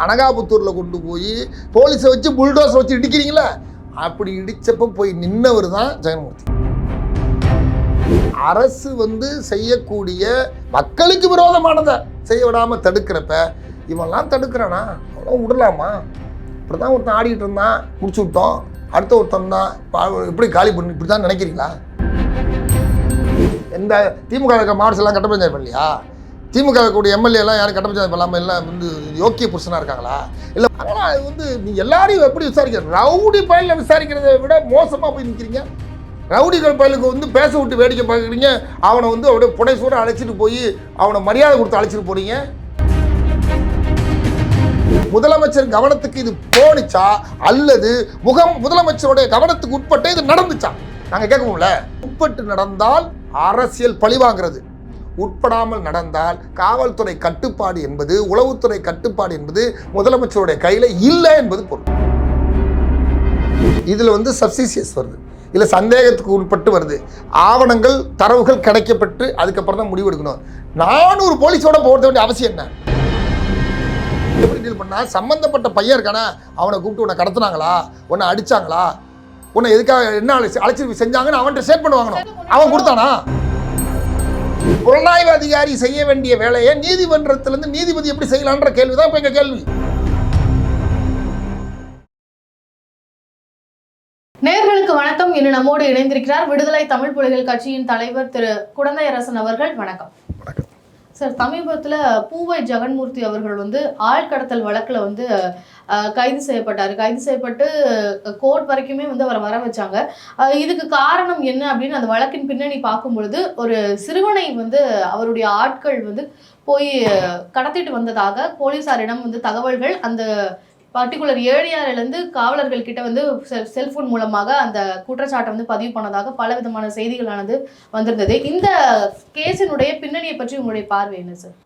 அனகாபுத்தூரில் கொண்டு போய் போலீஸை வச்சு புல்டோஸை வச்சு இடிக்கிறீங்களா, அப்படி இடிச்சப்போ போய் நின்னவர் தான் ஜெகன்மூர்த்தி. அரசு செய்யக்கூடிய மக்களுக்கு விரோதமானதை செய்ய விடாமல் தடுக்கிறப்ப இவெல்லாம் தடுக்கிறானா, அவ்வளோ விடலாமா? இப்படி தான் ஒருத்தன் ஆடிக்கிட்டு இருந்தான், முடிச்சு விட்டோம். அடுத்த ஒருத்தன் தான் எப்படி காலி பண்ணி இப்படி தான் நினைக்கிறீங்களா? எந்த திமுக மாவட்ட எல்லாம் கட்ட பஞ்சாயத்து இல்லையா? திமுக கூடிய எம்எல்ஏ எல்லாம் யாரும் கட்ட பஞ்சாயத்து பண்ணாமல் எல்லாம் யோக்கிய புருஷனாக இருக்காங்களா? இல்லை, ஆனால் அது நீ எல்லாரையும் எப்படி விசாரிக்கிற? ரவுடி பயிலில் விசாரிக்கிறத விட மோசமாக போய் நிற்கிறீங்க. ரவுடிகள் பயிலுக்கு பேச விட்டு வேடிக்கை பார்க்குறீங்க. அவனை அப்படியே புடைசூட அழைச்சிட்டு போய் அவனை மரியாதை கொடுத்து அழைச்சிட்டு போறீங்க. முதலமைச்சர் கவனத்துக்கு இது போனிச்சா அல்லது முதலமைச்சருடைய கவனத்துக்கு உட்பட்டு இது நடந்துச்சா? நாங்கள் கேட்கணும்ல. உட்பட்டு நடந்தால் அரசியல் பழிவாங்கிறது, உட்படாமல் நடந்தால் காவல்துறை கட்டுப்பாடு என்பது, உளவுத்துறை கட்டுப்பாடு என்பது முதலமைச்சருடைய கையில் இல்லை என்பது பொருள். இதில் சப்சிசியஸ் வருது, இல்லை சந்தேகத்துக்கு உட்பட்டு வருது. ஆவணங்கள் தரவுகள் கிடைக்கப்பட்டு அதுக்கப்புறம் தான் முடிவெடுக்கணும். 400 போலீஸோட போக வேண்டிய அவசியம் என்ன? எப்படி டீல் பண்ணா? சம்பந்தப்பட்ட பையன் இருக்கானா, அவனை கூப்பிட்டு உன்னை கடத்தினாங்களா, உன்னை அடிச்சாங்களா, உன்னை எதுக்காக என்ன அழைச்சி செஞ்சாங்கன்னு அவன்கிட்ட ஸ்டேட் பண்ணுவாங்க. அவன் கொடுத்தானா? புலனாய்வு அதிகாரி செய்ய வேண்டிய வேலையை நீதிமன்றத்திலிருந்து நீதிபதி எப்படி செய்யலான்ற கேள்விதான் இப்ப எங்க கேள்வி. நேயர்களுக்கு வணக்கம். இன்று நம்மோடு இணைந்திருக்கிறார் விடுதலை தமிழ் புலிகள் கட்சியின் தலைவர் திரு குடந்தையரசன் அவர்கள். வணக்கம் சார். சமீபத்தில் பூவை ஜெகன்மூர்த்தி அவர்கள் ஆழ்கடத்தல் வழக்கில் கைது செய்யப்பட்டார். கைது செய்யப்பட்டு கோர்ட் வரைக்குமே அவரை வர வச்சாங்க. இதுக்கு காரணம் என்ன அப்படின்னு அந்த வழக்கின் பின்னணி பார்க்கும் பொழுது, ஒரு சிறுவனை அவருடைய ஆட்கள் போய் கடத்திட்டு வந்ததாக போலீசாரிடம் தகவல்கள் அந்த பர்டிகுலர் ஏரியாவிலேருந்து காவலர்கள் கிட்ட செல்போன் மூலமாக அந்த குற்றச்சாட்டை பதிவு பண்ணதாக பல விதமான செய்திகளானது வந்திருந்தது. இந்த கேஸினுடைய பின்னணியை பற்றி உங்களுடைய பார்வை என்ன சார்?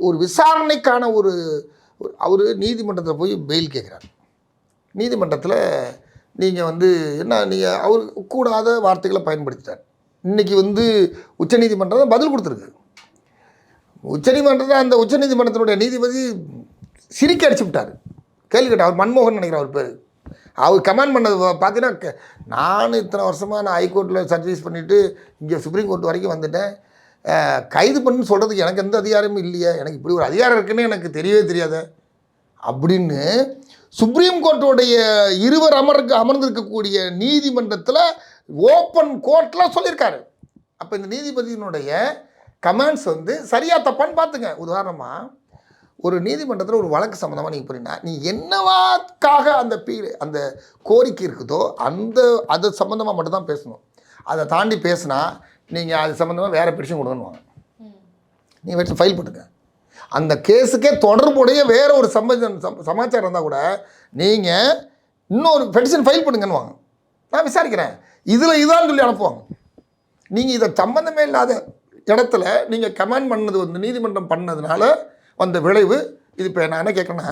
ஒரு விசாரணைக்கான அவர் நீதிமன்றத்தில் போய் பெயில் கேட்குறாரு. நீதிமன்றத்தில் நீங்கள் என்ன நீங்கள் அவர் கூடாத வார்த்தைகளை பயன்படுத்திட்டார். இன்றைக்கி உச்சநீதிமன்றம் தான் பதில் கொடுத்துருக்கு. உச்சநீதிமன்றத்தில் அந்த உச்சநீதிமன்றத்தினுடைய நீதிபதி சிரிக்க அடிச்சு விட்டார். கேள்வி கேட்டார். அவர் மன்மோகன் நினைக்கிற அவர் பேர். அவர் கமெண்ட் பண்ணது பார்த்தீங்கன்னா, நான் இத்தனை வருஷமாக நான் ஹைகோர்ட்டில் சர்வீஸ் பண்ணிவிட்டு இங்கே சுப்ரீம் கோர்ட் வரைக்கும் வந்துட்டேன், கைது பண்ணுன்னு சொல்கிறதுக்கு எனக்கு எந்த அதிகாரமும் இல்லையே, எனக்கு இப்படி ஒரு அதிகாரம் இருக்குன்னு எனக்கு தெரியவே தெரியாத அப்படின்னு சுப்ரீம் கோர்ட்டுடைய இருவர் அமர்ந்திருக்கக்கூடிய நீதிமன்றத்தில் ஓப்பன் கோர்ட்டில் சொல்லியிருக்காரு. அப்போ இந்த நீதிபதியினுடைய கமெண்ட்ஸ் சரியாக தப்பான்னு பார்த்துங்க. உதாரணமாக, ஒரு நீதிமன்றத்தில் ஒரு வழக்கு சம்மந்தமாக நீங்கள் போனீங்கன்னா, நீ என்னவாக்காக அந்த கோரிக்கை இருக்குதோ அது சம்மந்தமாக மட்டும்தான் பேசணும். அதை தாண்டி பேசினா நீங்கள் அது சம்மந்தமாக வேறு பெட்டிஷன் கொடுக்கணுவாங்க. நீங்கள் வச்சு ஃபைல் பண்ணுங்க. அந்த கேஸுக்கே தொடர்புடைய வேறு ஒரு சமாச்சாரம் இருந்தால் கூட நீங்கள் இன்னொரு பெட்டிஷன் ஃபைல் பண்ணுங்கன்னு வாங்க, நான் விசாரிக்கிறேன், இதான் சொல்லி அனுப்புவாங்க. நீங்கள் இதை சம்மந்தமே இல்லாத இடத்துல நீங்கள் கமெண்ட் பண்ணது நீதிமன்றம் பண்ணதுனால வந்த விளைவு இது. இப்போ நான் என்ன கேட்குறேன்னா,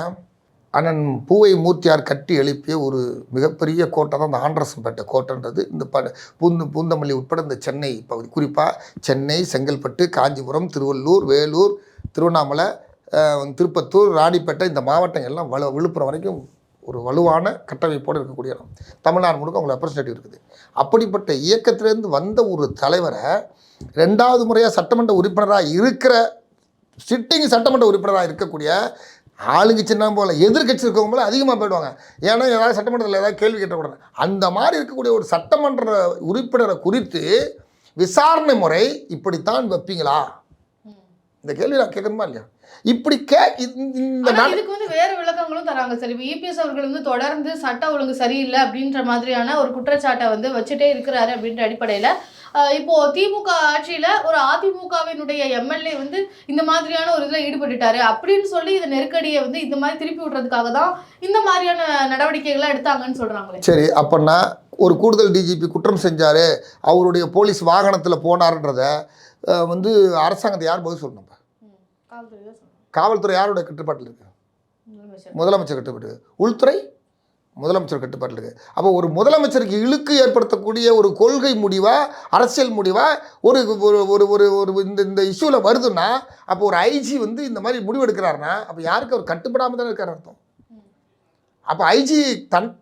அண்ணன் பூவை மூர்த்தியார் கட்டி எழுப்பிய ஒரு மிகப்பெரிய கோட்டை தான் இந்த ஆண்டரசன்பேட்டை கோட்டைன்றது. இந்த பூந்தமல்லி உட்பட இந்த சென்னை பகுதி, குறிப்பாக சென்னை, செங்கல்பட்டு, காஞ்சிபுரம், திருவள்ளூர், வேலூர், திருவண்ணாமலை, திருப்பத்தூர், ராணிப்பேட்டை, இந்த மாவட்டங்கள்லாம் விழுப்புரம் வரைக்கும் ஒரு வலுவான கட்டமைப்போடு இருக்கக்கூடிய இடம். தமிழ்நாடு முழுக்க அவங்களுக்கு ரெப்ரசன்டேட்டிவ் இருக்குது. அப்படிப்பட்ட இயக்கத்திலேருந்து வந்த ஒரு தலைவரை 2வது முறையாக சட்டமன்ற உறுப்பினராக இருக்கிற சிட்டிங் சட்டமன்ற உறுப்பினராக இருக்கக்கூடிய ஆளுங்க சின்ன போல் எதிர்கட்சி இருக்கவங்க போல அதிகமாக போயிடுவாங்க. ஏன்னா ஏதாவது சட்டமன்றத்தில் ஏதாவது கேள்வி கேட்டக்கூடாது. அந்த மாதிரி இருக்கக்கூடிய ஒரு சட்டமன்ற உறுப்பினரை குறித்து விசாரணை முறை இப்படித்தான் வைப்பீங்களா? இந்த கேள்வி நான் கேட்கணுமா இல்லையா? இப்படி இதுக்கு வேற விளக்கங்களும் தராங்க சார். இப்போ இபிஎஸ் அவர்கள் தொடர்ந்து சட்ட ஒழுங்கு சரியில்லை அப்படின்ற மாதிரியான ஒரு குற்றச்சாட்டை வச்சுட்டே இருக்கிறாரு அப்படின்ற அடிப்படையில் இப்போ திமுக ஆட்சியில ஒரு அதிமுகவினுடைய எம்எல்ஏ இந்த மாதிரியான ஒரு இதுல ஈடுபட்டுட்டாரு அப்படின்னு சொல்லி இந்த நெருக்கடியை இந்த மாதிரி திருப்பி விடுறதுக்காக தான் இந்த மாதிரியான நடவடிக்கைகளை எடுத்தாங்கன்னு சொல்றாங்களே. சரி, அப்பன்னா ஒரு கூடுதல் டிஜிபி குற்றம் செஞ்சாரு, அவருடைய போலீஸ் வாகனத்தில் போனாருன்றத அரசாங்கத்தை யார் பதில் சொல்லணும்? காவல்துறை யாருடைய கட்டுப்பாட்டில் இருக்கு? முதலமைச்சர் கட்டுப்பாட்டு. உள்துறை முதலமைச்சர் கட்டுப்பாட்டில் இருக்குது. அப்போ ஒரு முதலமைச்சருக்கு இழுக்கு ஏற்படுத்தக்கூடிய ஒரு கொள்கை முடிவா, அரசியல் முடிவா ஒரு ஒரு ஒரு ஒரு ஒரு இந்த இந்த இஷ்யூவில் வருதுன்னா, அப்போ ஒரு ஐஜி வந்து இந்த மாதிரி முடிவு எடுக்கிறாருன்னா, அப்போ யாருக்கு அவர் கட்டுப்படாமல் தானே இருக்கார் அர்த்தம். அப்போ ஐஜி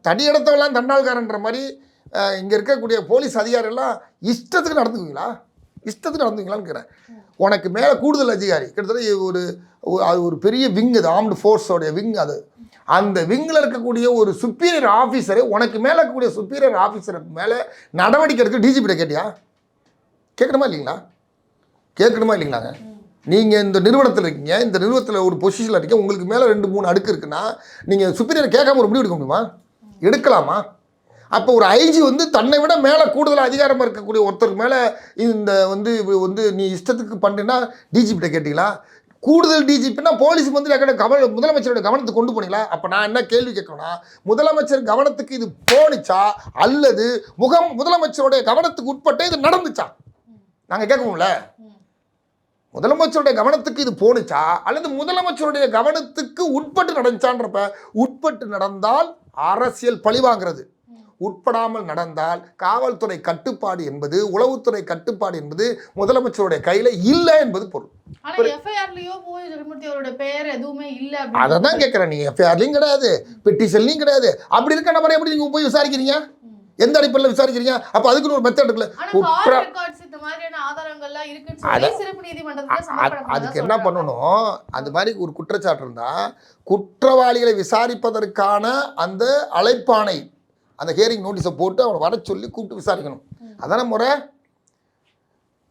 தடி இடத்தவெல்லாம் தண்டாள்காரன்ற மாதிரி இங்கே இருக்கக்கூடிய போலீஸ் அதிகாரிகள்லாம் இஷ்டத்துக்கு நடந்துக்குவீங்களா? இஷ்டத்துக்கு நடந்துக்குவீங்களான்னு கேட்குறேன். உனக்கு மேலே கூடுதல் அதிகாரி கிட்டத்தட்ட அது ஒரு பெரிய விங், அது ஆர்ம்டு ஃபோர்ஸோடைய விங். அது அந்த விங்கில் இருக்கக்கூடிய ஒரு சுப்பீரியர் ஆஃபீஸரு, உனக்கு மேலே இருக்கக்கூடிய சுப்பீரியர் ஆஃபீஸருக்கு மேலே நடவடிக்கை எடுக்க டிஜிபிட்ட கேட்டியா? கேட்கணுமா இல்லைங்களா? கேட்கணுமா இல்லைங்களாங்க? நீங்கள் இந்த நிறுவனத்தில் இருக்கீங்க, இந்த நிறுவனத்தில் ஒரு பொசிஷனில் இருக்கீங்க, உங்களுக்கு மேலே 2-3 அடுக்கு இருக்குன்னா நீங்கள் சுப்பீரியர் கேட்காம ஒரு முடிவு எடுக்க முடியுமா? எடுக்கலாமா? அப்போ ஒரு ஐஜி வந்து தன்னை விட மேலே கூடுதல் அதிகாரமாக இருக்கக்கூடிய ஒருத்தருக்கு மேலே இந்த வந்து நீ இஷ்டத்துக்கு பண்ணுன்னா டிஜிபிட்ட கேட்டீங்களா? கூடுதல் டிஜிபின்னா போலீஸ் வந்து முதலமைச்சரோட கவனத்துக்கு கொண்டு போனீங்களா? அப்போ நான் என்ன கேள்வி கேட்கணும்னா, முதலமைச்சர் கவனத்துக்கு இது போனிச்சா அல்லது முதலமைச்சருடைய கவனத்துக்கு உட்பட்டு இது நடந்துச்சா? நாங்கள் கேட்கணும்ல. முதலமைச்சருடைய கவனத்துக்கு இது போனிச்சா அல்லது முதலமைச்சருடைய கவனத்துக்கு உட்பட்டு நடந்துச்சான்றப்ப, உட்பட்டு நடந்தால் அரசியல் பழிவாங்கிறது, உட்படாமல் நடந்தால் காவல்துறை கட்டுப்பாடு என்பது, உளவுத்துறை கட்டுப்பாடு என்பது முதலமைச்சருடைய கையில் இல்லை என்பது பொருள். அதை தான் கேட்குறேன். நீங்கள் எஃப்ஐஆர்லையும் கிடையாது, பெட்டிஷன்லையும் கிடையாது. அப்படி இருக்க நபரை எப்படி நீங்கள் போய் விசாரிக்கிறீங்க? எந்த அடிப்படையில் விசாரிக்கிறீங்க? அப்போ அதுக்குன்னு ஒரு மெத்தட் இருக்குல்ல. அதுக்கு என்ன பண்ணணும்? அந்த மாதிரி ஒரு குற்றச்சாட்டு இருந்தால் குற்றவாளிகளை விசாரிப்பதற்கான அந்த அழைப்பாணை, அந்த ஹியரிங் நோட்டீஸை போட்டு அவனை வர சொல்லி கூப்பிட்டு விசாரிக்கணும். அதான முறை.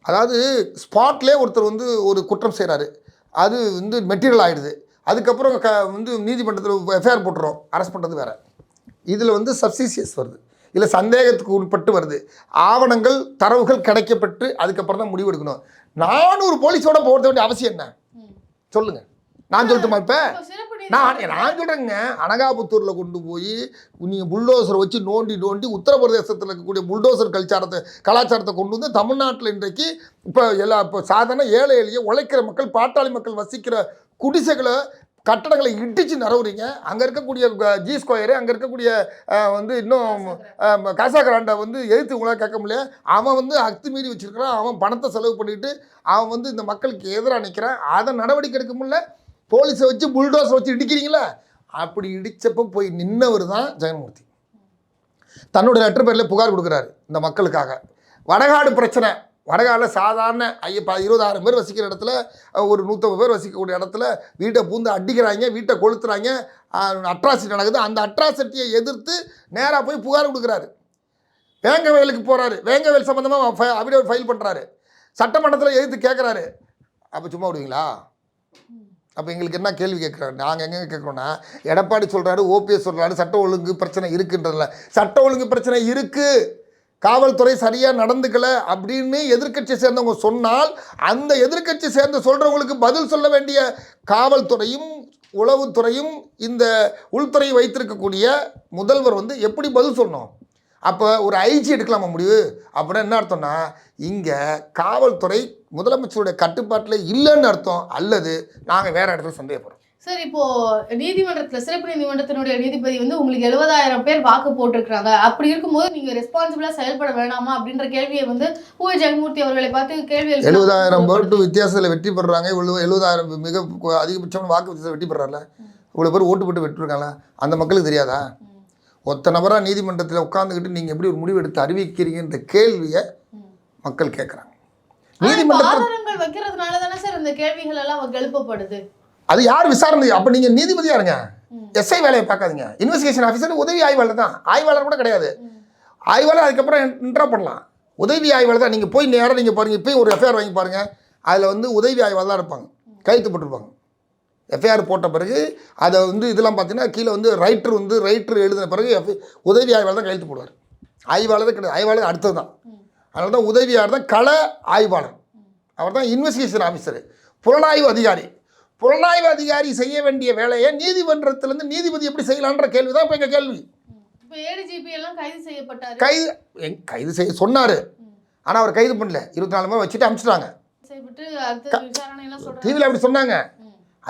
அதாவது ஸ்பாட்லேயே ஒருத்தர் வந்து ஒரு குற்றம் செய்கிறாரு, அது வந்து மெட்டீரியல் ஆகிடுது, அதுக்கப்புறம் வந்து நீதிமன்றத்தில் எஃப்ஐஆர் போட்டுறோம், அரெஸ்ட் பண்ணுறது வேறு. இதில் வந்து சப்சிஷியஸ் வருது, இல்லை சந்தேகத்துக்கு உட்பட்டு வருது, ஆவணங்கள் தரவுகள் கிடைக்கப்பட்டு அதுக்கப்புறம் தான் முடிவு எடுக்கணும். 400 போலீஸோட போக வேண்டிய அவசியம் என்ன சொல்லுங்கள்? நான் சொல்லட்டுமா? இப்போ நான் சொல்கிறேங்க, அனகாபுத்தூரில் கொண்டு போய் நீங்கள் புல்டோசரை வச்சு நோண்டி உத்தரப்பிரதேசத்தில் இருக்கக்கூடிய புல்டோசர் கலாச்சாரத்தை கொண்டு வந்து தமிழ்நாட்டில் இன்றைக்கு இப்போ சாதாரண ஏழை எளிய உழைக்கிற மக்கள், பாட்டாளி மக்கள் வசிக்கிற குடிசைகளை, கட்டடங்களை இடித்து நிறவுறீங்க. அங்கே இருக்கக்கூடிய ஜி ஸ்கொயரு, அங்கே இருக்கக்கூடிய வந்து இன்னும் காசாகிராண்டை வந்து எதிர்த்து உங்களால் கேட்க முடியல. அவன் வந்து அத்துமீறி வச்சுருக்கிறான், அவன் பணத்தை செலவு பண்ணிவிட்டு அவன் வந்து இந்த மக்களுக்கு எதிராக நிற்கிறான். அதை நடவடிக்கை எடுக்க முடியல. போலீஸை வச்சு புல்டோஸை வச்சு இடிக்கிறீங்களா? அப்படி இடித்தப்போ போய் நின்னவர் தான் ஜெகன்மூர்த்தி. தன்னுடைய லெட்டர் பேரில் புகார் கொடுக்குறாரு இந்த மக்களுக்காக. வடகாடு பிரச்சனை, வடகாடில் சாதாரண 20,000 பேர் வசிக்கிற இடத்துல, ஒரு 150 பேர் வசிக்கக்கூடிய இடத்துல வீட்டை பூந்து அடிக்கிறாங்க, வீட்டை கொளுத்துறாங்க, அட்ராசிட்டி நடக்குது. அந்த அட்ராசிட்டியை எதிர்த்து நேராக போய் புகார் கொடுக்குறாரு. வேங்கவயலுக்கு போகிறாரு, வேங்கவயல் சம்மந்தமாக அபிடேவிட் ஃபைல் பண்ணுறாரு, சட்டமன்றத்தில் எதிர்த்து கேட்குறாரு. அப்போ சும்மா விடுவீங்களா? அப்போ எங்களுக்கு என்ன கேள்வி கேட்குறாரு? நாங்கள் எங்கே கேட்குறோன்னா, எடப்பாடி சொல்கிறாரு, ஓபிஎஸ் சொல்கிறாரு சட்ட ஒழுங்கு பிரச்சனை இருக்குன்றதில்ல. சட்ட ஒழுங்கு பிரச்சனை இருக்குது, காவல்துறை சரியாக நடந்துக்கல அப்படின்னு எதிர்க்கட்சி சேர்ந்தவங்க சொன்னால், அந்த எதிர்க்கட்சி சேர்ந்து சொல்கிறவங்களுக்கு பதில் சொல்ல வேண்டிய காவல்துறையும் உளவுத்துறையும் இந்த உள்துறையை வைத்திருக்கக்கூடிய முதல்வர் வந்து எப்படி பதில் சொல்லணும்? அப்போ ஒரு ஐஜி எடுக்கலாமா முடிவு? அப்படின்னா என்ன அர்த்தம்னா, இங்கே காவல்துறை முதலமைச்சருடைய கட்டுப்பாட்டில் இல்லைன்னு அர்த்தம், அல்லது நாங்கள் வேறு இடத்துல சந்தேகப்படுறோம். சார், இப்போது நீதிமன்றத்தில், சிறப்பு நீதிமன்றத்தினுடைய நீதிபதி வந்து உங்களுக்கு 70,000 பேர் வாக்கு போட்டிருக்கிறாங்க. அப்படி இருக்கும்போது நீங்கள் ரெஸ்பான்சிபிளாக செயல்பட வேணாமா அப்படின்ற கேள்வியை வந்து பூவை ஜெகன்மூர்த்தி அவர்களை பார்த்து கேள்வி 70,000 ஓட்டு வித்தியாசத்தில் வெற்றி பெறுறாங்க. 70,000 மிக அதிகபட்சமான வாக்கு வித்தியாசத்தில் வெற்றி பெறாருல, இவ்வளோ பேர் ஓட்டு போட்டு வெற்றிருக்காங்களா? அந்த மக்களுக்கு தெரியாதா? ஒத்த நபராக நீதிமன்றத்தில் உட்காந்துக்கிட்டு நீங்கள் எப்படி ஒரு முடிவு எடுத்து அறிவிக்கிறீங்கன்ற கேள்வியை மக்கள் கேட்குறாங்க. நீதிமன்றங்கள் வைக்கிறதுனால தானே சார் இந்த கேள்விகள் எல்லாம் எழுப்பப்படுது. அது யார் விசாரணை? அப்போ நீங்கள் நீதிபதியாக இருங்க, எஸ்ஐ வேலையை பார்க்காதீங்க. இன்வெஸ்டிகேஷன் ஆஃபீஸர் உதவி ஆய்வாளர் தான், ஆய்வாளர் கூட கிடையாது. ஆய்வாளர் அதுக்கப்புறம் இன்ட்ரா பண்ணலாம். உதவி ஆய்வாளர் தான். நீங்கள் போய் நேரம் நீங்கள் பாருங்கள், இப்போயும் ஒரு எஃப்ஐஆர் வாங்கி பாருங்கள், அதில் வந்து உதவி ஆய்வாளர் தான் இருப்பாங்க, கையெழுத்து போட்டிருப்பாங்க. எஃப்ஐஆர் போட்ட பிறகு அதை வந்து இதெல்லாம் பார்த்தீங்கன்னா கீழே வந்து ரைட்டர் எழுதின பிறகு உதவி ஆய்வாளர் தான் கையெழுத்து போடுவார். ஆய்வாளர் தான் கிடையாது, ஆய்வாளர் அடுத்தது தான். அதனால தான் உதவியாளர் தான் கள ஆய்வாளர், அவர் தான் இன்வெஸ்டிகேஷன் ஆஃபீஸர், புலனாய்வு அதிகாரி. புலனாய்வு அதிகாரி செய்ய வேண்டிய வேலையை நீதிமன்றத்திலேருந்து நீதிபதி எப்படி செய்யலான்ற கேள்வி தான் இப்போ எங்கள் கேள்வி. கைது செய்ய சொன்னார், ஆனால் அவர் கைது பண்ணல. 24 மணி வச்சுட்டு அனுப்பிச்சிட்டாங்க. டிவியில் அப்படி சொன்னாங்க.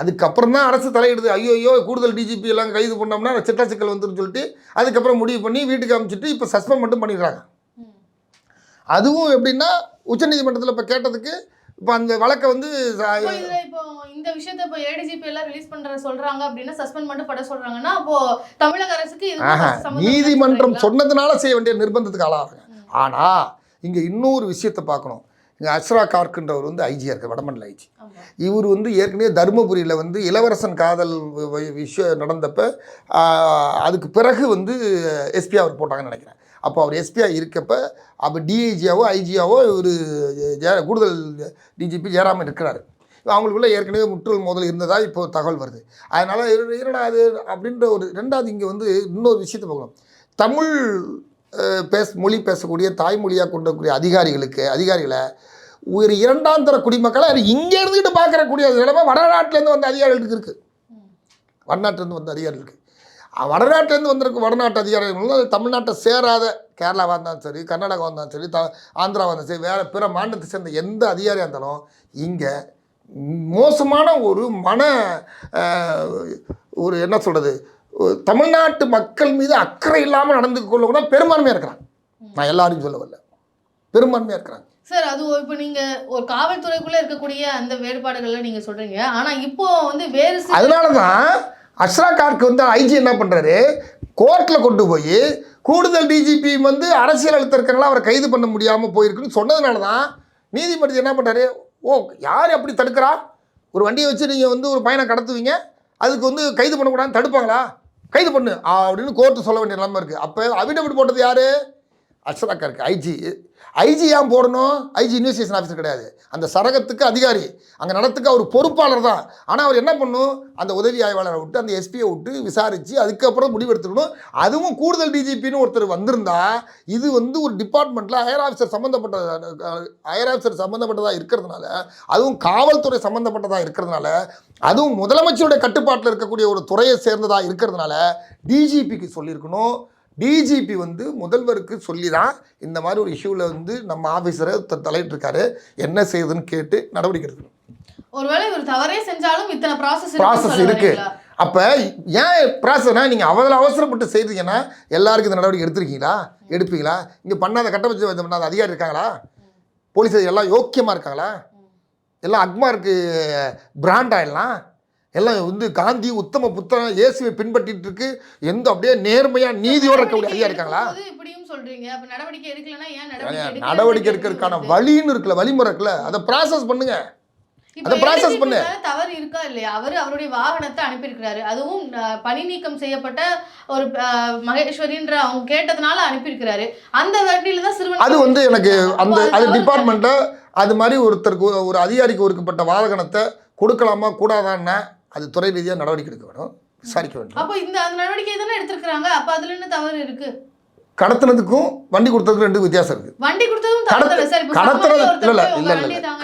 அதுக்கப்புறம் தான் அரசு தலையிடுது. ஐயோ கூடுதல் டிஜிபி எல்லாம் கைது பண்ணோம்னா சிட்ட சிக்கல் வந்துருன்னு சொல்லிட்டு அதுக்கப்புறம் முடிவு பண்ணி வீட்டுக்கு அனுப்பிச்சிட்டு இப்போ சஸ்பெண்ட் மட்டும் பண்ணிடுறாங்க. அதுவும் எப்படின்னா உச்சநீதிமன்றத்தில் இப்போ கேட்டதுக்கு இப்போ அந்த வழக்கை வந்து இப்போ இந்த விஷயத்தை இப்போ ஏடிஜிபி எல்லாம் ரிலீஸ் பண்ற சொல்றாங்க அப்படின்னா சஸ்பெண்ட் மட்டும் பண்ண சொல்றாங்கன்னா அப்போ தமிழக அரசுக்கு நீதிமன்றம் சொன்னதுனால செய்ய வேண்டிய நிர்பந்தத்துக்கு ஆளாகிறாங்க. ஆனால் இங்கே இன்னொரு விஷயத்தை பார்க்கணும். இங்கே அஸ்ரா கார்க்குன்றவர் வந்து ஐஜியாக இருக்கார், வடமண்டல ஐஜி. இவர் வந்து ஏற்கனவே தருமபுரியில் வந்து இளவரசன் காதல் விஷயம் நடந்தப்போ அதுக்கு பிறகு வந்து எஸ்பி அவர் போட்டாங்கன்னு நினைக்கிறேன். அப்போ அவர் எஸ்பியாக இருக்கப்போ அப்போ டிஐஜியாவோ ஐஜியாவோ இவர் கூடுதல் டிஜிபி ஜெயராமன் இருக்கிறாரு. அவங்களுக்குள்ள ஏற்கனவே முற்றல் மோதல் இருந்ததா இப்போ தகவல் வருது. அதனால் என்னடா அது அப்படின்ற ஒரு ரெண்டாவது இங்கே வந்து இன்னொரு விஷயத்தை பார்க்கணும். தமிழ் மொழி பேசக்கூடிய தாய்மொழியாக கொண்டக்கூடிய அதிகாரிகளை ஒரு இரண்டாம் தர குடிமக்களை இங்கே இருந்துக்கிட்டு பார்க்கறக்கூடிய நிலைமை வடநாட்டிலேருந்து வந்த அதிகாரிகளுக்கு இருக்குது. வடநாட்டிலேருந்து வந்த அதிகாரிகளுக்கு வடநாட்டிலேருந்து வந்திருக்கு வடநாட்டு அதிகாரிகள் தமிழ்நாட்டை சேராத கேரளாவாக இருந்தாலும் சரி, கர்நாடகாவாக இருந்தாலும் சரி, ஆந்திராவாக இருந்தாலும் சரி, வேறு பிற மாநிலத்தை சேர்ந்த எந்த அதிகாரியாக இருந்தாலும் இங்கே மோசமான ஒரு ஒரு என்ன சொல்கிறது, தமிழ்நாட்டு மக்கள் மீது அக்கறை இல்லாமல் நடந்து கொள்ள கூட பெரும்பான்மையாக இருக்கிறாங்க. நான் எல்லாரையும் சொல்ல வரல, பெரும்பான்மையாக இருக்கிறாங்க. சார் அது இப்போ நீங்கள் ஒரு காவல்துறைக்குள்ளே இருக்கக்கூடிய அந்த வேறுபாடுகள்லாம் நீங்கள் சொல்கிறீங்க. ஆனால் இப்போ வந்து வேறு அதனால தான் அஸ்ரா கார்க்கு வந்து ஐஜி என்ன பண்ணுறாரு, கோர்ட்டில் கொண்டு போய் கூடுதல் டிஜிபி வந்து அரசியல் அழுத்தம் இருக்கிறனால அவரை கைது பண்ண முடியாமல் போயிருக்குன்னு சொன்னதுனால தான் நீதிபதி என்ன பண்ணுறாரு, யார் அப்படி தடுக்கிறா, ஒரு வண்டியை வச்சு நீங்கள் வந்து ஒரு பையனை கடத்துவீங்க, அதுக்கு வந்து கைது பண்ணக்கூடாதுன்னு தடுப்பாங்களா, கைது பண்ணு அப்படின்னு கோர்ட்டு சொல்ல வேண்டிய நிலைமை இருக்குது. அப்போ அபிடபிட் போட்டது யார், அஸ்ரா கார்க்கு ஐஜி ஏன் போடணும், ஐஜி இன்வெஸ்டிகேஷன் ஆஃபீஸர் கிடையாது, அந்த சரகத்துக்கு அதிகாரி, அங்கே நடத்துக்கு அவர் பொறுப்பாளர் தான். ஆனால் அவர் என்ன பண்ணும், அந்த உதவி ஆய்வாளரை விட்டு அந்த எஸ்பியை விட்டு விசாரித்து அதுக்கப்புறம் முடிவெடுத்துக்கணும். அதுவும் கூடுதல் டிஜிபின்னு ஒருத்தர் வந்திருந்தா இது வந்து ஒரு டிபார்ட்மெண்ட்டில் ஹையர் ஆஃபீஸர் சம்மந்தப்பட்டதாக இருக்கிறதுனால, அதுவும் காவல்துறை சம்மந்தப்பட்டதாக இருக்கிறதுனால, அதுவும் முதலமைச்சருடைய கட்டுப்பாட்டில் இருக்கக்கூடிய ஒரு துறையை சேர்ந்ததாக இருக்கிறதுனால டிஜிபிக்கு சொல்லியிருக்கணும். டிஜிபி வந்து முதல்வருக்கு சொல்லி தான் இந்த மாதிரி ஒரு இஷ்யூவில் வந்து நம்ம ஆஃபீஸரை தலையிட்டிருக்காரு, என்ன செய்யுதுன்னு கேட்டு நடவடிக்கை எடுக்கணும். ஒருவேளை ஒரு தவறே செஞ்சாலும் இத்தனை ப்ராசஸ் இருக்குது. அப்போ ஏன் ப்ராசஸ்னா நீங்கள் அவசரப்பட்டு செய்கிறீங்கன்னா எல்லாருக்கும் இந்த நடவடிக்கை எடுப்பீங்களா? இங்கே பண்ணாத கட்டமைச்சு பண்ணாத அதிகாரி இருக்காங்களா? போலீஸ் எல்லாம் யோக்கியமாக இருக்காங்களா? எல்லாம் அக்மாருக்கு பிராண்ட் ஆயிடலாம். எல்லாம் வந்து காந்தி உத்தம புத்தகம் இயேசுவை பின்பற்றிட்டு இருக்கு, எந்த அப்படியே நேர்மையாக நீதியோடு இருக்கக்கூடிய அதிகாரி இருக்காங்களா? நடவடிக்கை எடுக்கிறதுக்கான வழின்னு இருக்குல்ல, வழிமுறை இருக்குல்ல, அதை ப்ராசஸ் பண்ணுங்க. அதை ப்ராசஸ் பண்ணு. தவறு இருக்கா இல்லையா, அவருடைய வாகனத்தை அனுப்பியிருக்கிறாரு, அதுவும் பணி நீக்கம் செய்யப்பட்ட ஒரு மகேஸ்வரின்ற அவங்க கேட்டதுனால அனுப்பியிருக்கிறாரு. அந்த வண்டியில தான் சிறுவன் அது வந்து எனக்கு அது டிபார்ட்மெண்ட்டை அது மாதிரி ஒருத்தருக்கு ஒரு அதிகாரிக்கு ஒதுக்கப்பட்ட வாகனத்தை கொடுக்கலாமா கூடாதான்னா அது துறை ரீதியாக நடவடிக்கை எடுக்க வேணும், விசாரிக்க வேண்டும். அப்போ இந்த நடவடிக்கை தானே எடுத்திருக்காங்க, அப்போ அதுல என்ன தவறு இருக்கு? கடத்தினதுக்கும் வண்டி கொடுத்ததுக்கும் ரெண்டு வித்தியாசம் இருக்கு. வண்டி கொடுத்ததும்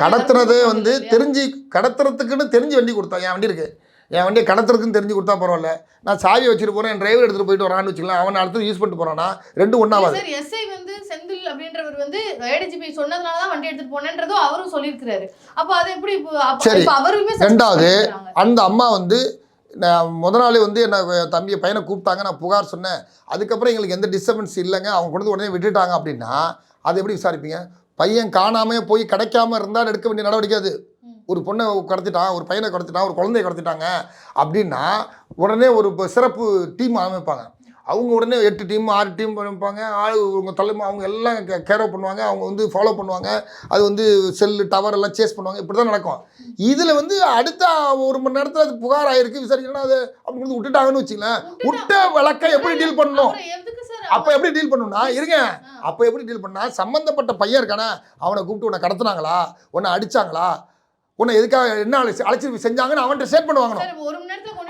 கடத்துறது வந்து தெரிஞ்சு கடத்துறதுக்குன்னு தெரிஞ்சு வண்டி கொடுத்தா, என் வண்டி இருக்கு, என் வண்டியை கடத்துறதுக்குன்னு தெரிஞ்சு கொடுத்தா பரவாயில்ல. நான் சாவி வச்சுட்டு போகிறேன், என் டிரைவர் எடுத்துகிட்டு போயிட்டு வரான்னு வச்சுக்கலாம், அவன் அடுத்து யூஸ் பண்ணிட்டு போகிறானா, ரெண்டும் ஒன்றாவது. எஸ்ஐ வந்து செந்தில் அப்படின்றவர் வந்து ஏடிஜிபி சொன்னதுனால தான் வண்டி எடுத்துட்டு போனேன்றதும் அவரும் சொல்லியிருக்கிறாரு. அப்போ அது எப்படி? சரி, ரெண்டாவது அந்த அம்மா வந்து நான் முத நாள் வந்து என்ன தம்பியை பையனை கூப்பிட்டாங்க, நான் புகார் சொன்னேன், அதுக்கப்புறம் எங்களுக்கு எந்த டிஸ்டர்பன்ஸ் இல்லைங்க, அவங்க கொண்டு உடனே விட்டுட்டாங்க அப்படின்னா அதை எப்படி விசாரிப்பீங்க? பையன் காணாமல் போய் கிடைக்காம இருந்தால் எடுக்க வேண்டிய நடவடிக்கை அது. ஒரு பொண்ணை கடத்திட்டான், ஒரு பையனை கடத்திட்டான், ஒரு குழந்தைய கடத்திட்டாங்க அப்படின்னா உடனே ஒரு சிறப்பு டீம் அமைப்பாங்க. அவங்க உடனே 8 டீம் 6 டீம் அமைப்பாங்க. அவங்க தலைமை அவங்க எல்லாம் கேர் பண்ணுவாங்க, அவங்க வந்து ஃபாலோ பண்ணுவாங்க, அது வந்து செல்லு டவர் எல்லாம் சேஸ் பண்ணுவாங்க. இப்படி தான் நடக்கும். இதில் வந்து அடுத்த 1 மணி நேரத்தில் அது புகார் ஆகிருக்கு, விசாரிக்கணும், அது அப்படி வந்து விட்டுட்டாங்கன்னு வச்சுங்களேன். விட்ட வழக்கை எப்படி டீல் பண்ணணும்? அப்போ எப்படி டீல் பண்ணணும்னா அப்போ எப்படி டீல் பண்ணா, சம்மந்தப்பட்ட பையன் இருக்கானே அவனை கூப்பிட்டு உன்னை கடத்தினாங்களா, உன்னை அடித்தாங்களா, உன்னை எதுக்காக என்ன அழைச்சி செஞ்சாங்கன்னு அவன்கிட்ட ஸ்டேட் பண்ணுவாங்க.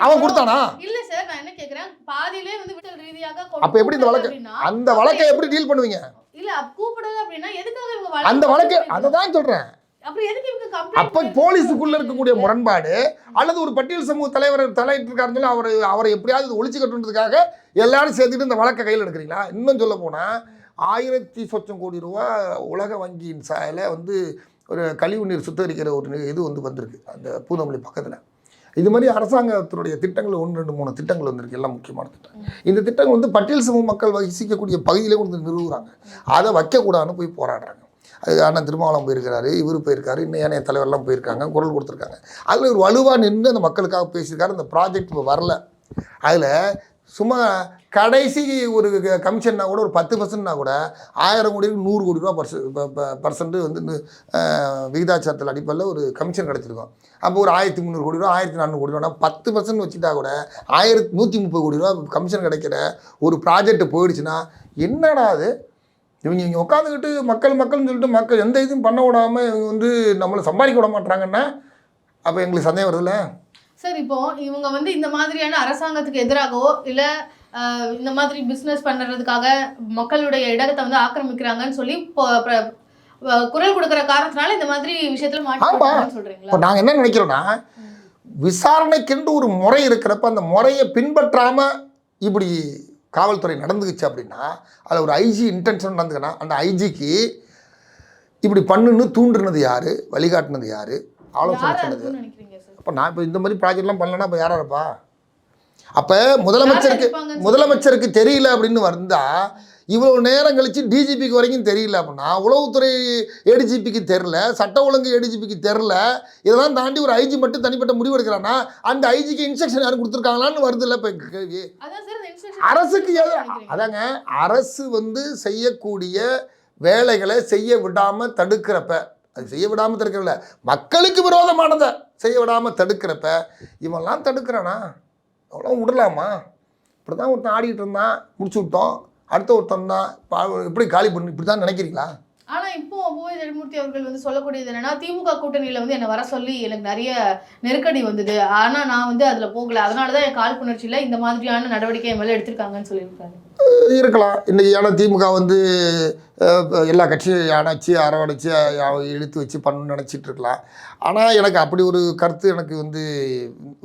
அவன் கொடுத்தானா? இல்ல சார், நான் என்ன கேக்குறேன், பாதியிலே வந்து விட்டல் ரீதியாக அப்ப எப்படி இந்த வழக்கு, அந்த வழக்கை எப்படி டீல் பண்ணுவீங்க? இல்ல கூப்பிடுறது அப்படினா எதுக்காக இவங்க அந்த வழக்கு, அதை தான் சொல்றேன். அப்புறம் எதுக்கு இவங்க கம்ப்ளைன்ட்? அப்ப போலீஸுக்குள்ள இருக்கக்கூடிய முரண்பாடு அல்லது ஒரு பட்டியல் சமூக தலைவர் தலையிட்டு இருக்காருன்னு சொல்லி அவரை எப்படியாவது ஒழிச்சு கட்டுறதுக்காக எல்லாரும் சேர்த்துட்டு இந்த வழக்கை கையில் எடுக்கிறீங்களா? இன்னும் சொல்ல போனா 1000 கோடி ரூபா உலக வங்கியின் சாயல வந்து ஒரு கழிவு நீர் சுத்தரிக்கிற ஒரு இது வந்து வந்திருக்கு அந்த பூந்தமல்லி பக்கத்தில். இது மாதிரி அரசாங்கத்தினுடைய திட்டங்கள் 1 2 3 திட்டங்கள் வந்திருக்கு, எல்லாம் முக்கியமான திட்டம். இந்த திட்டங்கள் வந்து பட்டியல் சமூக மக்கள் வசிக்கக்கூடிய பகுதியிலே கொண்டு நிறுவுறாங்க. அதை வைக்கக்கூடாதுன்னு போய் போராடுறாங்க. அது அண்ணன் திருமாவளவன் போயிருக்கிறாரு, இவர் போயிருக்காரு, இன்னும் ஏனைய தலைவர்லாம் போயிருக்காங்க, குரல் கொடுத்துருக்காங்க. அதில் ஒரு வலுவாக நின்று அந்த மக்களுக்காக பேசியிருக்காரு. அந்த ப்ராஜெக்ட் இப்போ வரல. அதில் சும்மா கடைசி ஒரு கமிஷன்னா கூட ஒரு 10%னா கூட 1000 கோடி 100 கோடி ரூபா பர்சன்ட் வந்து விகிதாச்சாரத்தில் அடிப்படையில் ஒரு கமிஷன் கிடச்சிருக்கும். அப்போ ஒரு 1300 கோடி ரூபா 1400 கோடி ரூபா 10% வச்சுட்டா கூட 1130 கோடி ரூபா கமிஷன் கிடைக்கிற ஒரு ப்ராஜெக்ட் போயிடுச்சுன்னா என்னடா அது? இவங்க உட்காந்துக்கிட்டு மக்கள்னு சொல்லிட்டு மக்கள் எந்த இதுவும் பண்ண விடாமல் இவங்க வந்து நம்மளை சம்பாதிக்க விட மாட்டாங்கன்னா அப்போ எங்களுக்கு சந்தேகம் வருதுல்ல. சார் இப்போ இவங்க வந்து இந்த மாதிரியான அரசாங்கத்துக்கு எதிராகவோ இல்லை இந்த மாதிரி பிஸ்னஸ் பண்ணுறதுக்காக மக்களுடைய இடத்தை வந்து ஆக்கிரமிக்கிறாங்கன்னு சொல்லி குரல் கொடுக்குற காரணத்தினால இந்த மாதிரி விஷயத்துல மாட்டாங்கன்னு சொல்றீங்களா? இப்போ நாங்கள் என்ன நினைக்கிறோன்னா, விசாரணைக்கென்று ஒரு முறை இருக்கிறப்ப அந்த முறையை பின்பற்றாமல் இப்படி காவல்துறை நடந்துக்குச்சு அப்படின்னா, அதில் ஒரு ஐஜி இன்டென்ஷன் நடந்துக்குன்னா அந்த ஐஜிக்கு இப்படி பண்ணுன்னு தூண்டுனது யார், வழிகாட்டினது யார், ஆலோசனை சொன்னது? அப்போ நான் இப்போ இந்த மாதிரி ப்ராஜெக்ட்லாம் பண்ணலன்னா அப்போ யாரா இருப்பா? அப்போ முதலமைச்சருக்கு தெரியல அப்படின்னு வந்தால், இவ்வளோ நேரம் கழித்து டிஜிபிக்கு வரைக்கும் தெரியல அப்படின்னா, உளவுத்துறை ஏடிஜிபிக்கு தெரில, சட்ட ஒழுங்கு ஏடிஜிபிக்கு தெரில, இதெல்லாம் தாண்டி ஒரு ஐஜி மட்டும் தனிப்பட்ட முடிவு எடுக்கிறான்னா அந்த ஐஜிக்கு இன்ஸ்ட்ரக்ஷன் யாரும் கொடுத்துருக்காங்களான்னு வருது இல்லை இப்போ கேள்வி. அரசுக்கு அதாங்க, அரசு வந்து செய்யக்கூடிய வேலைகளை செய்ய விடாமல் தடுக்கிறப்ப, அது செய்ய விடாமல் தடுக்கிறல, மக்களுக்கு விரோதமானதை செய்ய விடாமல் தடுக்கிறப்ப இவெல்லாம் தடுக்கிறானா? அவ்வளோ விடலாமா? இப்படி தான் ஒருத்தன் ஆடிக்கிட்டு இருந்தான், முடிச்சு விட்டோம். அடுத்த ஒருத்தன் தான் எப்படி காலி பண்ணு, இப்படி தான் நினைக்கிறீங்களா? ஆனால் இப்போ பூவை ஜெகன்மூர்த்தி அவர்கள் வந்து சொல்லக்கூடியது என்னன்னா, திமுக கூட்டணியில் வந்து என்னை வர சொல்லி எனக்கு நிறைய நெருக்கடி வந்தது, ஆனால் நான் வந்து அதில் போகல, அதனால தான் என் காழ்ப்புணர்ச்சியில் இந்த மாதிரியான நடவடிக்கை என் மேலே எடுத்திருக்காங்கன்னு சொல்லியிருக்காரு. இருக்கலாம். இன்றைக்கி ஏன்னா திமுக வந்து எல்லா கட்சியும் அணைச்சி அரவணைச்சி இழுத்து வச்சு பண்ணணும்னு நினச்சிட்டு இருக்கலாம். ஆனால் எனக்கு அப்படி ஒரு கருத்து எனக்கு வந்து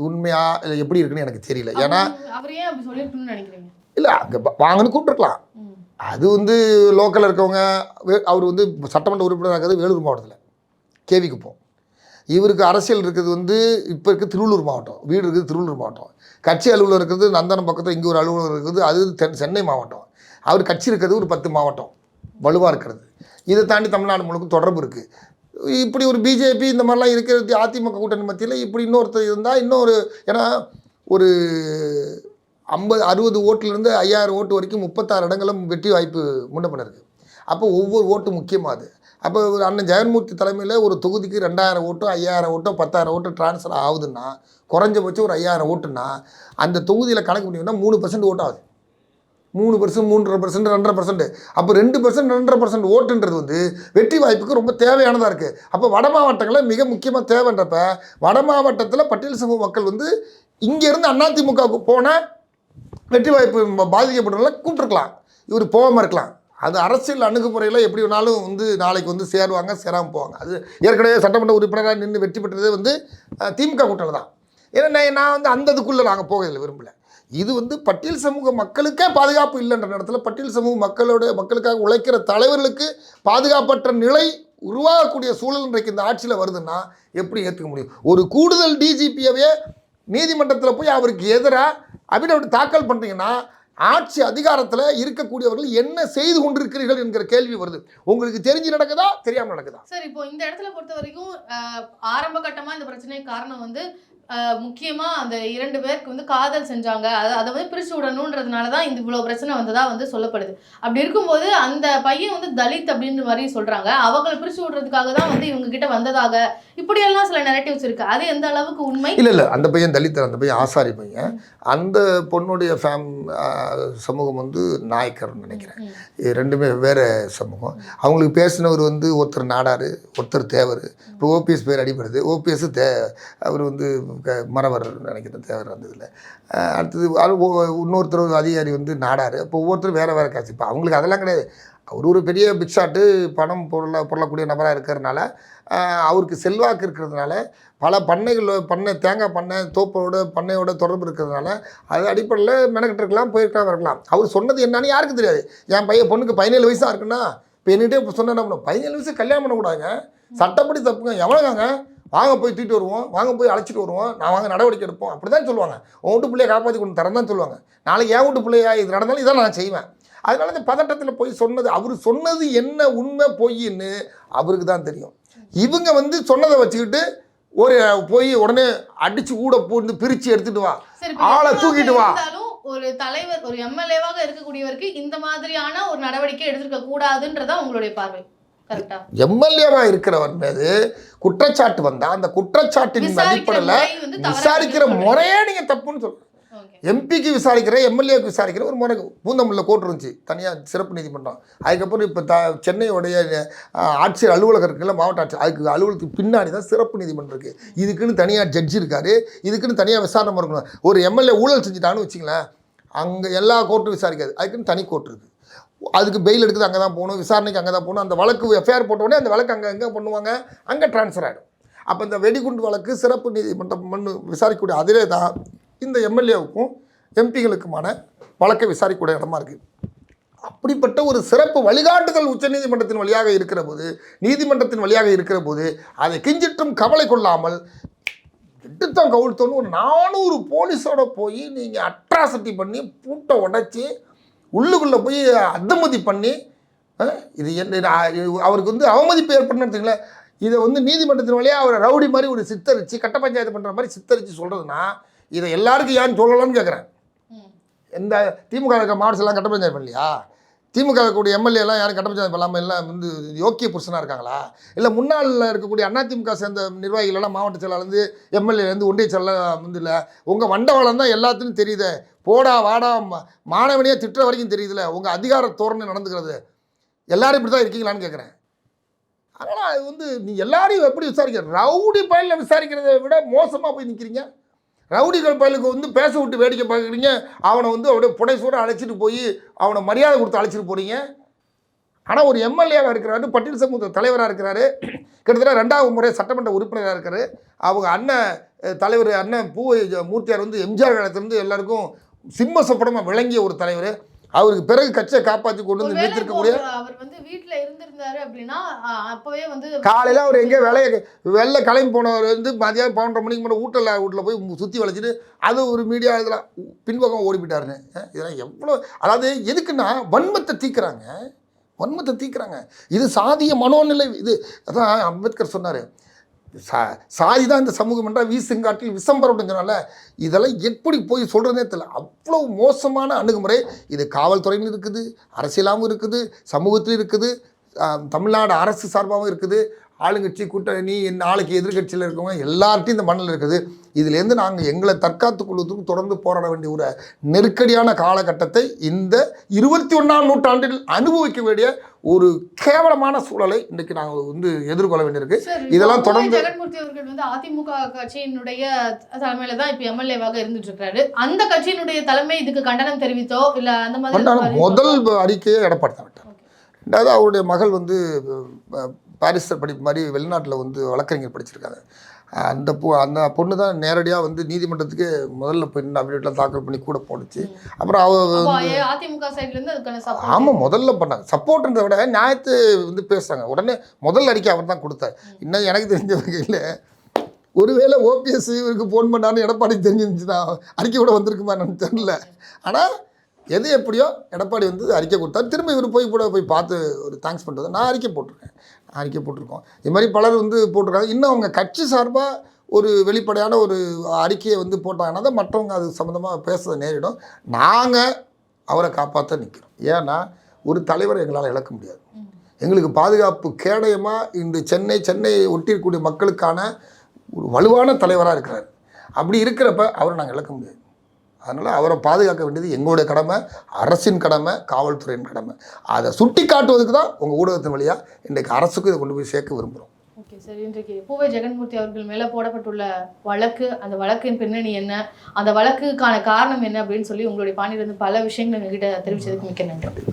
உண்மையாக இல்லை எப்படி இருக்குன்னு எனக்கு தெரியல. ஏன்னா அவர் ஏன் அப்படி சொல்லியிருக்கணும்னு நினைக்கிறீங்க? இல்லை, அங்கே வாங்கன்னு கூப்பிட்டுருக்கலாம். அது வந்து லோக்கலில் இருக்கவங்க. அவர் வந்து சட்டமன்ற உறுப்பினராக இருக்கிறது வேலூர் மாவட்டத்தில் கேவிக்குப்போம். இவருக்கு அரசியல் இருக்கிறது வந்து இப்போ இருக்குது திருவள்ளூர் மாவட்டம், வீடு இருக்குது திருவள்ளூர் மாவட்டம், கட்சி அலுவலகம் இருக்கிறது நந்தனம் பக்கத்தில் இங்கே ஒரு அலுவலகம் இருக்குது, அது சென்னை மாவட்டம். அவர் கட்சி இருக்கிறது ஒரு 10 மாவட்டம் வலுவாக இருக்கிறது. இதை தாண்டி தமிழ்நாடு முழுக்க தொடர்பு இருக்குது. இப்படி ஒரு பிஜேபி இந்த மாதிரிலாம் இருக்கிறது அதிமுக கூட்டணி மத்தியில் இப்படி இன்னொருத்தர் இருந்தால் இன்னொரு, ஏன்னா ஒரு 50-60 ஓட்டுலேருந்து 5000 ஓட்டு வரைக்கும் 36 இடங்களும் வெற்றி வாய்ப்பு முன்ன பண்ண இருக்குது. அப்போ ஒவ்வொரு ஓட்டு முக்கியமாகுது. அப்போ ஒரு அண்ணன் ஜெகன்மூர்த்தி தலைமையில் ஒரு தொகுதிக்கு 2000 ஓட்டோ 5000 ஓட்டோ 10000 ஓட்டோ ட்ரான்ஸ்ஃபர் ஆகுதுன்னா, குறைஞ்சபட்சம் ஒரு 5000 ஓட்டுன்னா அந்த தொகுதியில் கணக்கு பண்ணிங்கன்னா 3% ஓட்டு ஆகுது. 3%, 3.5%, 2.5%. அப்போ 2%, 2.5% ஓட்டுன்றது வந்து வெற்றி வாய்ப்புக்கு ரொம்ப தேவையானதாக இருக்குது. அப்போ வட மாவட்டங்களில் மிக முக்கியமாக தேவைன்றப்ப வட மாவட்டத்தில் பட்டியல் சமூக மக்கள் வந்து இங்கேருந்து அதிமுகவுக்கு போனால் வெற்றி வாய்ப்பு பாதிக்கப்பட்டவங்கள கூப்பிட்டுருக்கலாம், இவர் போகாமல் இருக்கலாம். அது அரசியல் அணுகுமுறையில் எப்படி வேணாலும் வந்து நாளைக்கு வந்து சேருவாங்க, சேராமல் போவாங்க. அது ஏற்கனவே சட்டமன்ற உறுப்பினராக நின்று வெற்றி பெற்றதே வந்து திமுக கூட்டணி தான். ஏன்னா நான் வந்து அந்த இதுக்குள்ளே நாங்கள் போகல, விரும்பலை. இது வந்து பட்டியல் சமூக மக்களுக்கே பாதுகாப்பு இல்லைன்ற இடத்துல பட்டியல் சமூக மக்களுக்காக உழைக்கிற தலைவர்களுக்கு பாதுகாப்பற்ற நிலை உருவாகக்கூடிய சூழல் இன்றைக்கு இந்த ஆட்சியில் வருதுன்னா எப்படி ஏற்றுக்க முடியும்? ஒரு கூடுதல் டிஜிபியவே நீதிமன்றத்தில் போய் அவருக்கு எதிராக அபிடவிட் தாக்கல் பண்ணுறீங்கன்னா ஆட்சி அதிகாரத்தில் இருக்கக்கூடியவர்கள் என்ன செய்து கொண்டிருக்கிறீர்கள் என்கிற கேள்வி வருது. உங்களுக்கு தெரிஞ்சு நடக்குதா, தெரியாமல் நடக்குதா? சார், இப்போ இந்த இடத்துல பொறுத்த வரைக்கும் ஆரம்ப கட்டமாக இந்த பிரச்சனைக்கு காரணம் வந்து முக்கியமாக அந்த 2 பேருக்கு வந்து காதல் செஞ்சாங்க, அதை வந்து பிரித்து விடணுன்றதுனால தான் இந்த இவ்வளோ பிரச்சனை வந்ததாக வந்து சொல்லப்படுது. அப்படி இருக்கும்போது அந்த பையன் வந்து தலித் அப்படின்ற மாதிரி சொல்கிறாங்க, அவங்களை பிரித்து விடுறதுக்காக தான் வந்து இவங்க கிட்ட வந்ததாக இப்படியெல்லாம் சில நெரட்டிவ்ஸ் இருக்குது. அது எந்த அளவுக்கு உண்மை? இல்லை, அந்த பையன் தலித், அந்த பையன் ஆசாரி பையன். அந்த பொண்ணுடைய சமூகம் வந்து நாயக்கர்னு நினைக்கிறேன். ரெண்டுமே வேறு சமூகம். அவங்களுக்கு பேசினவர் வந்து ஒருத்தர் நாடார், ஒருத்தர் தேவர். இப்போ ஓபிஎஸ் பேர் அடிப்படுது. ஓபிஎஸ் அவர் வந்து மறவர் நினைக்கிறேன், தேவர் வந்ததில்லை. அடுத்தது இன்னொருத்தர் அதிகாரி வந்து நாடார். இப்போ ஒவ்வொருத்தரும் வேறு வேறு காசு. இப்போ அவங்களுக்கு அதெல்லாம் கிடையாது. அவர் ஒரு பெரிய பிக்ஷாட்டு பணம் பொருளக்கூடிய நபராக இருக்கிறதுனால, அவருக்கு செல்வாக்கு இருக்கிறதுனால, பல பண்ணைகள் தேங்காய் பண்ணை பண்ணையோட தொடர்பு இருக்கிறதுனால அது அடிப்படையில் மெனக்கிட்டு இருக்கலாம், போயிருக்கலாம். அவர் சொன்னது என்னன்னு யாருக்கு தெரியாது. என் பொண்ணுக்கு 17 வயசாக இருக்குன்னா இப்போ என்கிட்டே இப்போ சொன்ன 17 வயசு கல்யாணம் பண்ணக்கூடாதுங்க, சட்டப்படி தப்புங்க. எவ்வளோங்க வாங்க போய் தூக்கிட்டு வருவோம், வாங்க போய் அழைச்சிட்டு வருவோம், நான் வாங்க நடவடிக்கை எடுப்போம், அப்படி தான் சொல்லுவாங்க. உன் வீட்டு பிள்ளையை காப்பாற்றி கொண்டு தரேன் தான் சொல்லுவாங்க. நாளைக்கு என் வீட்டு பிள்ளையா இது நடந்தாலும் இதான் நான் செய்வேன். அதனால இந்த பதட்டத்தில் போய் சொன்னது, அவர் சொன்னது என்ன உண்மை பொய்ன்னு அவருக்கு தான் தெரியும். இவங்க வந்து சொன்னதை வச்சுக்கிட்டு ஒரு போய் உடனே அடிச்சு கூட போட்டு பிரித்து எடுத்துட்டு வா, ஆளை தூக்கிட்டு வா. ஒரு தலைவர், ஒரு எம்எல்ஏவாக இருக்கக்கூடியவருக்கு இந்த மாதிரியான ஒரு நடவடிக்கை எடுத்திருக்க கூடாதுன்றதா உங்களுடைய பார்வை கரெக்டா? எம்எல்ஏவா இருக்கிறவர் மீது குற்றச்சாட்டு வந்தா அந்த குற்றச்சாட்டின் அடிப்படையில் விசாரிக்கிற முறையே நீங்க தப்புன்னு சொல்லுங்க. எம்பிக்கு விசாரிக்கிற, எம்எல்ஏக்கு விசாரிக்கிற ஒரு முறை பூந்தமல்லியில் கோர்ட் இருந்துச்சு, தனியாக சிறப்பு நீதிமன்றம். அதுக்கப்புறம் இப்போ சென்னையுடைய ஆட்சியர் அலுவலகம் இருக்குல்ல, மாவட்ட ஆட்சியர், அதுக்கு அலுவலகத்துக்கு பின்னாடி தான் சிறப்பு நீதிமன்றம் இருக்குது. இதுக்குன்னு தனியாக ஜட்ஜி இருக்காரு, இதுக்குன்னு தனியாக விசாரணை இருக்கணும். ஒரு எம்எல்ஏ ஊழல் செஞ்சுட்டான்னு வச்சுங்களேன், அங்கே எல்லா கோர்ட்டும் விசாரிக்காது, அதுக்குன்னு தனி கோர்ட் இருக்குது. அதுக்கு பெயில் எடுக்குது அங்கே தான் போகணும், விசாரணைக்கு அங்கே தான் போகணும். அந்த வழக்கு எஃப்ஐஆர் போட்டோடனே அந்த வழக்கு அங்கே எங்கே பண்ணுவாங்க, அங்கே ட்ரான்ஸ்ஃபர் ஆகிடும். அப்போ இந்த வெடிகுண்டு வழக்கு சிறப்பு நீதிமன்றம் விசாரிக்கக்கூடிய அதிலே தான் இந்த எம்எல்ஏவுக்கும் எம்பிகளுக்குமான வழக்கை விசாரிக்கக்கூடிய இடமா இருக்குது. அப்படிப்பட்ட ஒரு சிறப்பு வழிகாட்டுதல் உச்சநீதிமன்றத்தின் வழியாக இருக்கிற போது, நீதிமன்றத்தின் வழியாக இருக்கிற போது அதை கிஞ்சிட்டும் கவலை கொள்ளாமல் எடுத்தோம் கவுழ்த்தோன்னு ஒரு 400 போலீஸோட போய் நீங்கள் அட்ராசிட்டி பண்ணி பூட்டை உடைச்சி உள்ளுக்குள்ளே போய் அத்துமதி பண்ணி இது என்ன அவருக்கு வந்து அவமதிப்பு ஏற்படுன்னு இதை வந்து நீதிமன்றத்தின் வழியாக அவரை ரவுடி மாதிரி ஒரு சித்தரித்து கட்ட பஞ்சாயத்து பண்ணுற மாதிரி சித்தரித்து சொல்கிறதுனா இதை எல்லாருக்கும் ஏன்னு சொல்லலாம்னு கேட்குறேன். எந்த திமுக இருக்க மாவட்டம்லாம் கட்ட பஞ்சாயத்து பண்ணலையா? திமுக இருக்கக்கூடிய எம்எல்ஏலாம் யாரும் கட்ட பஞ்சாயத்து பண்ணாமல் எல்லாம் வந்து யோக்கிய புருஷனாக இருக்காங்களா? இல்லை முன்னாள் இருக்கக்கூடிய அதிமுக சேர்ந்த நிர்வாகிகளெல்லாம் மாவட்ட செயலாளர்ந்து எம்எல்ஏலேருந்து ஒன்றிய செயலாளர் வந்து இல்லை, உங்கள் வண்டவாளம் தான் எல்லாத்துலையும் தெரியுது, போடா வாடா மாணவனையே திட்டுற வரைக்கும் தெரியுதுல்ல, உங்கள் அதிகார தோரணை நடந்துக்கிறது, எல்லோரும் இப்படி தான் இருக்கீங்களான்னு கேட்குறேன். அதனால் அது வந்து நீ எல்லாரையும் எப்படி விசாரிக்கிற? ரவுடி பயிலில் விசாரிக்கிறத விட மோசமாக போய் நிற்கிறீங்க. ரவுடிகள் பயிலுக்கு வந்து பேச விட்டு வேடிக்கை பார்க்குறீங்க, அவனை வந்து அப்படியே புடைசூட அழைச்சிட்டு போய் அவனை மரியாதை கொடுத்து அழைச்சிட்டு போகிறீங்க. ஆனால் ஒரு எம்எல்ஏவாக இருக்கிறாரு, பட்டியல் சமூக தலைவராக இருக்கிறாரு, கிட்டத்தட்ட 2வது முறை சட்டமன்ற உறுப்பினராக இருக்கார். அவங்க அண்ணன் தலைவர் அண்ணன் மூர்த்தியார் வந்து எம்ஜிஆர் காலத்திலிருந்து எல்லாருக்கும் சிம்ம சொப்பனமாக விளங்கிய ஒரு தலைவர். அவருக்கு பிறகு கட்சியை காப்பாற்றி கொண்டு வந்து நிறுத்திருக்கக்கூடிய அவர் வந்து வீட்டில் இருந்திருந்தாரு அப்படின்னா அப்போவே வந்து காலையில் அவர் எங்கேயோ வெளில கிளம்பி போனவர் வந்து மதியம் 12:30 மணிக்கு மேலே வீட்டில் போய் சுற்றி வளைச்சிட்டு அது ஒரு மீடியா இதெல்லாம் பின்பக்கம் ஓடிவிட்டாருன்னு. இதெல்லாம் எவ்வளோ, அதாவது எதுக்குன்னா வன்மத்தை தீக்குறாங்க. இது சாதிய மனோநிலை. இது அதான் அம்பேத்கர் சொன்னார், சாதி தான் இந்த சமூகம் என்றால் வீசுங்காட்டில் விசம்பரம்ன்றதுனால இதெல்லாம் எப்படி போய் சொல்கிறதே தெரியல. அவ்வளோ மோசமான அணுகுமுறை. இது காவல்துறையிலும் இருக்குது, அரசியலாகவும் இருக்குது, சமூகத்திலும் இருக்குது, தமிழ்நாடு அரசு சார்பாகவும் இருக்குது, ஆளுங்கட்சி கூட்டணி நாளைக்கு எதிர்கட்சியில் இருக்கவங்க எல்லார்ட்டையும் இந்த மண்ணில் இருக்குது. இதுலேருந்து நாங்கள் எங்களை தற்காத்துக் கொள்வதற்கு தொடர்ந்து போராட வேண்டிய ஒரு நெருக்கடியான காலகட்டத்தை இந்த 21ஆம் நூற்றாண்டில் அனுபவிக்க வேண்டிய ஒரு கேவலமான சூழலை இன்றைக்கு நாங்கள் வந்து எதிர்கொள்ள வேண்டியிருக்கு. இதெல்லாம் தொடர்ந்து ஜெகன்மூர்த்தி அவர்கள் வந்து அதிமுக கட்சியினுடைய தலைமையில தான் இப்போ எம்எல்ஏவாக இருந்துட்டு இருக்காரு. அந்த கட்சியினுடைய தலைமை இதுக்கு கண்டனம் தெரிவித்தோ இல்லை அந்த மாதிரி முதல் அறிக்கையை எடப்பாடி தான் விட்டார். 2வது அவருடைய மகள் வந்து பாரிஸ்டர் படிப்பு மாதிரி வெளிநாட்டில் வந்து வழக்கறிஞர் படிச்சிருக்காங்க. அந்த பொண்ணு தான் நேரடியாக வந்து நீதிமன்றத்துக்கு முதல்ல போய் அப்டேட்லாம் தாக்கல் பண்ணி கூட போணுச்சு. அப்புறம் அதிமுக சைட்லேருந்து அதுக்கான ஆமாம் முதல்ல பண்ணாங்க. சப்போர்ட்ன்றதை விட நியாயத்தை வந்து பேசுகிறாங்க. உடனே முதல் அறிக்கை அவர் தான் கொடுத்தார். இன்னும் எனக்கு தெரிஞ்ச வகையில் ஒருவேளை ஓபிஎஸ் இவருக்கு ஃபோன் பண்ணான்னு எடப்பாடி தெரிஞ்சிருந்துச்சுன்னா அறிக்கை கூட வந்திருக்குமா எனக்கு தெரியல. ஆனால் எது எப்படியோ எடப்பாடி வந்து அறிக்கை கொடுத்தாரு. திரும்ப இவர் போய் பார்த்து ஒரு தேங்க்ஸ் பண்ணுறது நான் அறிக்கை போட்டிருக்கோம். இது மாதிரி பலர் வந்து போட்டிருக்காங்க. இன்னும் அவங்க கட்சி சார்பாக ஒரு வெளிப்படையான ஒரு அறிக்கையை வந்து போட்டாங்கன்னா தான் மற்றவங்க அது சம்மந்தமாக பேச நேரிடும். நாங்கள் அவரை காப்பாற்ற நிற்கிறோம். ஏன்னா ஒரு தலைவரை எங்களால் இழக்க முடியாது. எங்களுக்கு பாதுகாப்பு கேடயமாக இந்த சென்னை ஒட்டியிருக்கக்கூடிய மக்களுக்கான ஒரு வலுவான தலைவராக இருக்கிறார். அப்படி இருக்கிறப்ப அவரை நாங்கள் இழக்க முடியாது. அதனால் அவரை பாதுகாக்க வேண்டியது எங்களுடைய கடமை, அரசின் கடமை, காவல்துறையின் கடமை. அதை சுட்டி காட்டுவதுக்கு தான் உங்கள் ஊடகத்தின் வழியாக இன்றைக்கு அரசுக்கு இதை கொண்டு போய் சேர்க்க விரும்புகிறோம். ஓகே சார், இன்றைக்கு பூவை ஜெகன்மூர்த்தி அவர்கள் மேலே போடப்பட்டுள்ள வழக்கு, அந்த வழக்கின் பின்னணி என்ன, அந்த வழக்குக்கான காரணம் என்ன அப்படின்னு சொல்லி உங்களுடைய பாணியிலிருந்து பல விஷயங்கள் எங்ககிட்ட தெரிவித்ததுக்கு மிக்க நன்றி.